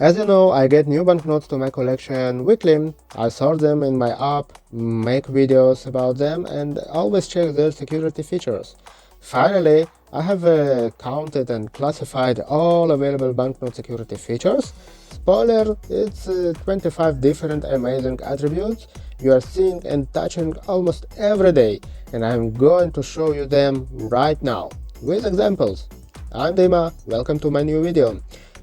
As you know, I get new banknotes to my collection weekly. I sort them in my app, make videos about them, and always check their security features. Finally, I have counted and classified all available banknote security features. Spoiler, it's 25 different amazing attributes you are seeing and touching almost every day, and I'm going to show you them right now, with examples. I'm Dima, welcome to my new video.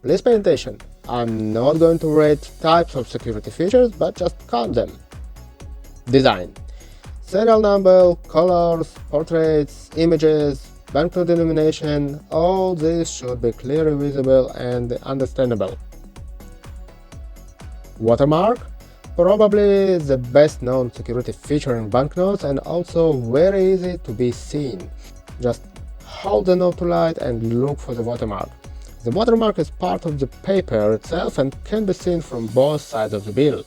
Please pay attention. I'm not going to rate types of security features, but just count them. Design. Serial number, colors, portraits, images, banknote denomination, all these should be clearly visible and understandable. Watermark. Probably the best known security feature in banknotes and also very easy to be seen. Just hold the note to light and look for the watermark. The watermark is part of the paper itself and can be seen from both sides of the bill.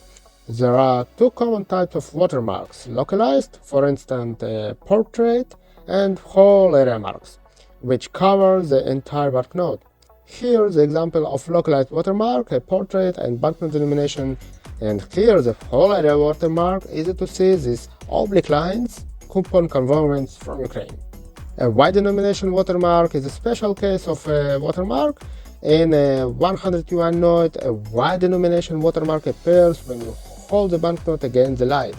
There are two common types of watermarks: localized, for instance portrait, and whole area marks, which cover the entire banknote. Here the example of localized watermark, a portrait and banknote denomination, and here the whole area watermark. Easy to see these oblique lines, coupon conversions from Ukraine. A wide denomination watermark is a special case of a watermark. In a 100 yuan note, a wide denomination watermark appears when you hold the banknote against the light,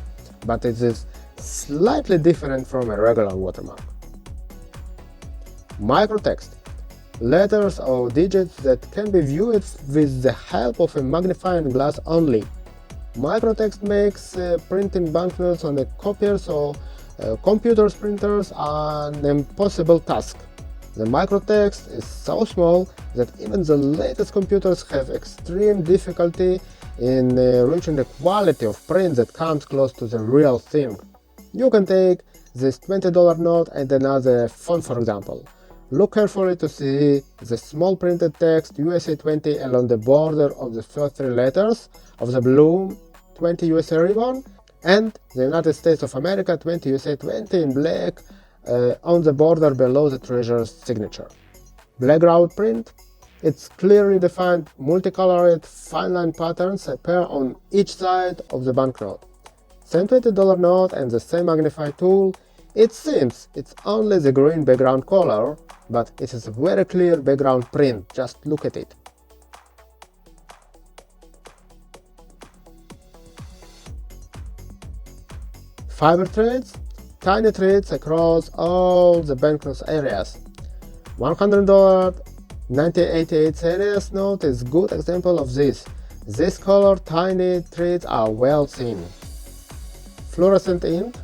but it is slightly different from a regular watermark. Microtext. Letters or digits that can be viewed with the help of a magnifying glass only. Microtext makes printing banknotes on the copiers or computers printers an impossible task. The microtext is so small that even the latest computers have extreme difficulty in reaching the quality of print that comes close to the real thing. You can take this $20 note and another phone, for example. Look carefully to see the small printed text USA 20 along the border of the first three letters of the blue 20 USA ribbon, and the United States of America 20 USA 20 in black on the border below the treasurer's signature. Blackground print. Its clearly defined multicolored fine line patterns appear on each side of the banknote. Same $20 note and the same magnifying tool. It seems it's only the green background color, but it is a very clear background print. Just look at it. Fiber threads. Tiny threads across all the banknotes areas. $100 1988 series note is a good example of this. This color tiny threads are well seen. Fluorescent ink.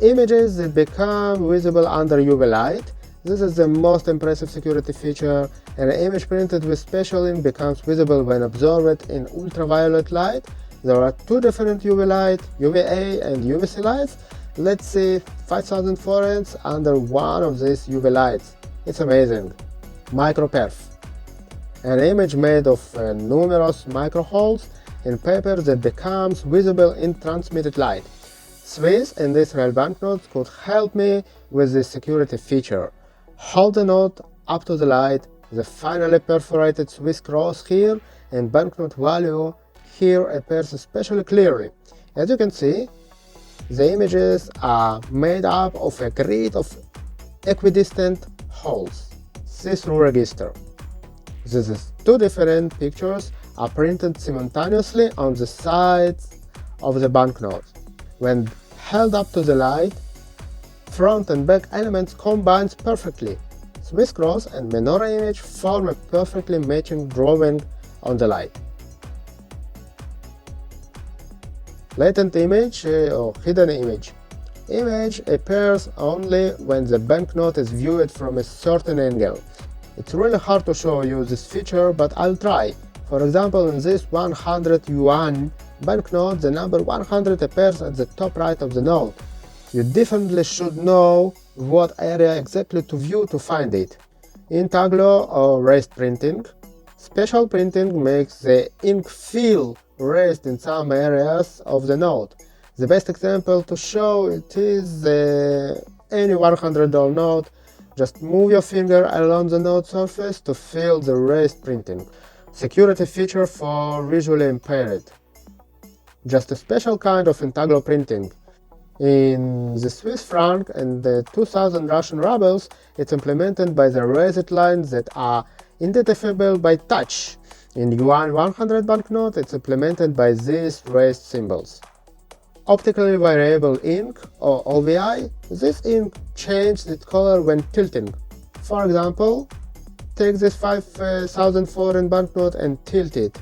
Images that become visible under UV light. This is the most impressive security feature. An image printed with special ink becomes visible when observed in ultraviolet light. There are two different UV light, UVA and UVC lights. Let's see 5000 forints under one of these UV lights. It's amazing. Microperf. An image made of numerous micro holes in paper that becomes visible in transmitted light. Swiss and Israel banknotes could help me with this security feature. Hold the note up to the light, the finely perforated Swiss cross here and banknote value here appears especially clearly. As you can see, the images are made up of a grid of equidistant holes. See-through register. These two different pictures are printed simultaneously on the sides of the banknote. When held up to the light, front and back elements combine perfectly. Swiss cross and menorah image form a perfectly matching drawing on the light. Latent image or hidden image. Image appears only when the banknote is viewed from a certain angle. It's really hard to show you this feature, but I'll try. For example, in this 100 yuan banknote, the number 100 appears at the top right of the note. You definitely should know what area exactly to view to find it. Intaglio or raised printing. Special printing makes the ink feel raised in some areas of the note. The best example to show it is any $100 note. Just move your finger along the note surface to feel the raised printing. Security feature for visually impaired. Just a special kind of integral printing. In the Swiss franc and the 2000 Russian rubles, it's implemented by the raised lines that are identifiable by touch. In yuan 100 banknote, it's implemented by these raised symbols. Optically variable ink, or OVI, this ink changes its color when tilting. For example, take this 5000 foreign banknote and tilt it.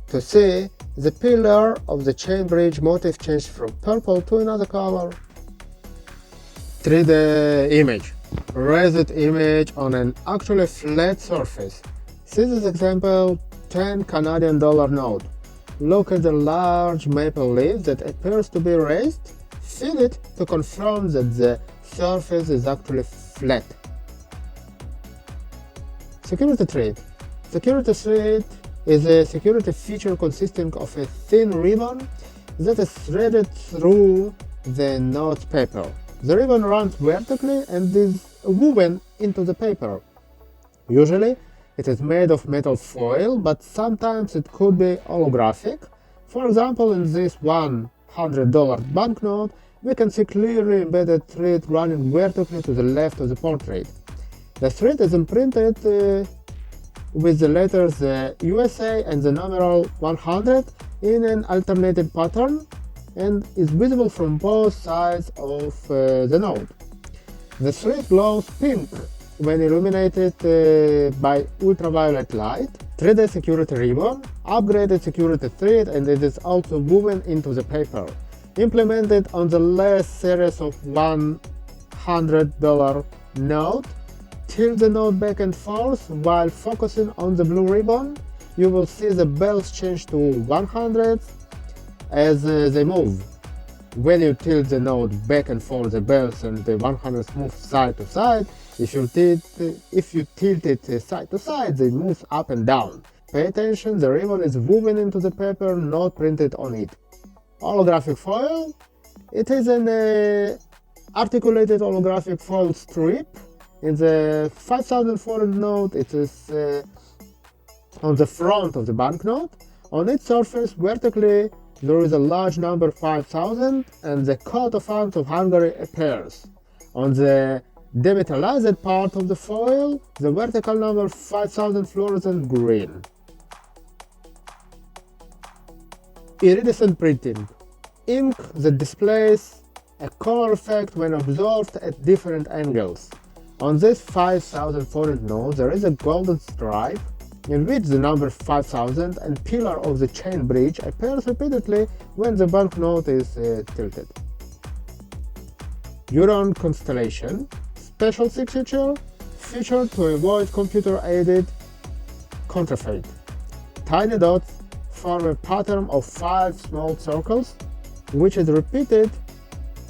To see, the pillar of the chain bridge motif changed from purple to another color. 3D image. Raised image on an actually flat surface. See this example, 10 Canadian dollar note. Look at the large maple leaf that appears to be raised. Feel it to confirm that the surface is actually flat. Security thread. Security thread is a security feature consisting of a thin ribbon that is threaded through the note paper. The ribbon runs vertically and is woven into the paper. Usually, it is made of metal foil, but sometimes it could be holographic. For example, in this $100 banknote, we can see clearly embedded thread running vertically to the left of the portrait. The thread is imprinted with the letters USA and the numeral 100 in an alternated pattern and is visible from both sides of the note. The thread glows pink when illuminated by ultraviolet light. 3D security ribbon, upgraded security thread, and it is also woven into the paper. Implemented on the last series of $100 note. Tilt the note back and forth while focusing on the blue ribbon. You will see the bells change to 100 as they move. When you tilt the note back and forth, the bells and the 100 move side to side. If you tilt it side to side, they move up and down. Pay attention, the ribbon is woven into the paper, not printed on it. Holographic foil. It is an articulated holographic foil strip. In the 5000 foreign note, it is on the front of the banknote. On its surface, vertically, there is a large number 5000 and the coat of arms of Hungary appears. On the demetallized part of the foil, the vertical number 5000 fluorescent green. Iridescent printing. Ink that displays a color effect when observed at different angles. On this 5000 foreign note, there is a golden stripe in which the number 5000 and pillar of the chain bridge appears repeatedly when the banknote is tilted. Huron constellation, special signature, feature to avoid computer-aided counterfeit. Tiny dots form a pattern of 5 small circles, which is repeated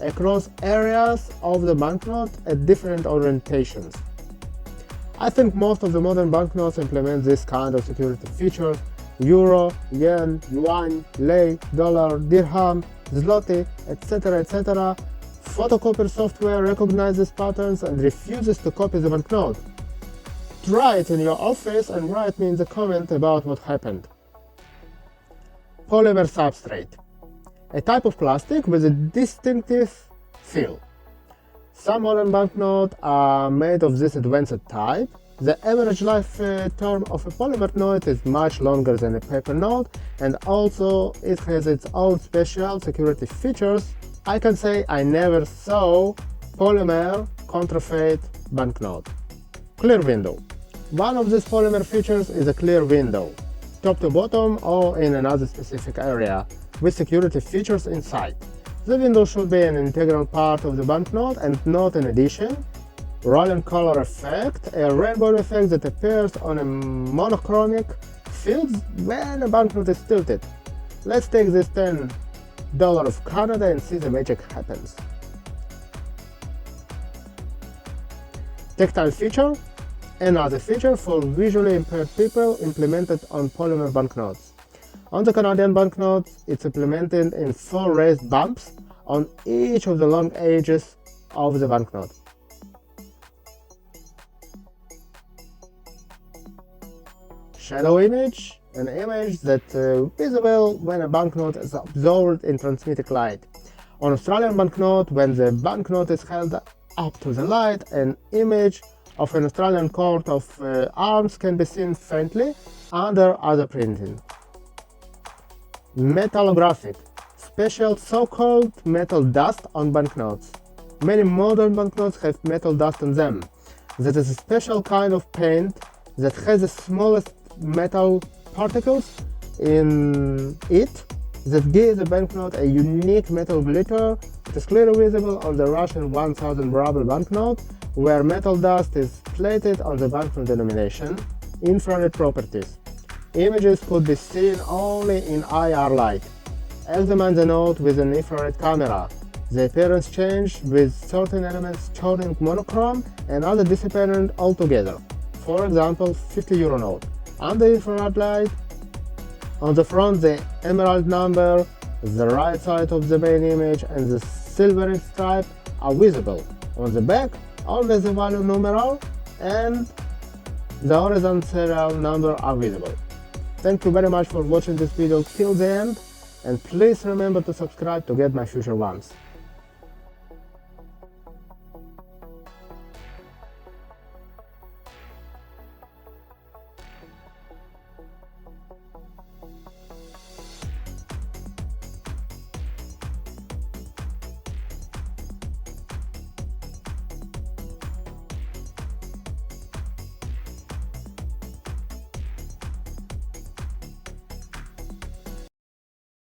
across areas of the banknote at different orientations. I think most of the modern banknotes implement this kind of security features. Euro, yen, yuan, lei, dollar, dirham, zloty, etc. etc. Photocopier software recognizes patterns and refuses to copy the banknote. Try it in your office and write me in the comment about what happened. Polymer substrate. A type of plastic with a distinctive feel. Some modern banknotes are made of this advanced type. The average lifetime of a polymer note is much longer than a paper note, and also it has its own special security features. I can say I never saw polymer counterfeit banknote. Clear window. One of these polymer features is a clear window, top to bottom or in another specific area, with security features inside. The window should be an integral part of the banknote and not an addition. Rolling color effect, a rainbow effect that appears on a monochromatic field when a banknote is tilted. Let's take this $10 of Canada and see the magic happens. Tactile feature, another feature for visually impaired people implemented on polymer banknotes. On the Canadian banknotes, it's implemented in 4 raised bumps on each of the long edges of the banknote. shadow image, an image that's visible when a banknote is absorbed in transmitted light. On Australian banknote, when the banknote is held up to the light, an image of an Australian coat of arms can be seen faintly under other printing. Metallographic, special so-called metal dust on banknotes. Many modern banknotes have metal dust on them. That is a special kind of paint that has the smallest metal particles in it that give the banknote a unique metal glitter. It is clearly visible on the Russian 1000 ruble banknote, where metal dust is plated on the banknote denomination. Infrared properties. Images could be seen only in IR light. Examine the note with an infrared camera. The appearance changes with certain elements turning monochrome and other disappearing altogether. For example, €50 note. Under infrared light, on the front the emerald number, the right side of the main image and the silvery stripe are visible. On the back, only the value numeral and the horizontal serial number are visible. Thank you very much for watching this video till the end, and please remember to subscribe to get my future ones.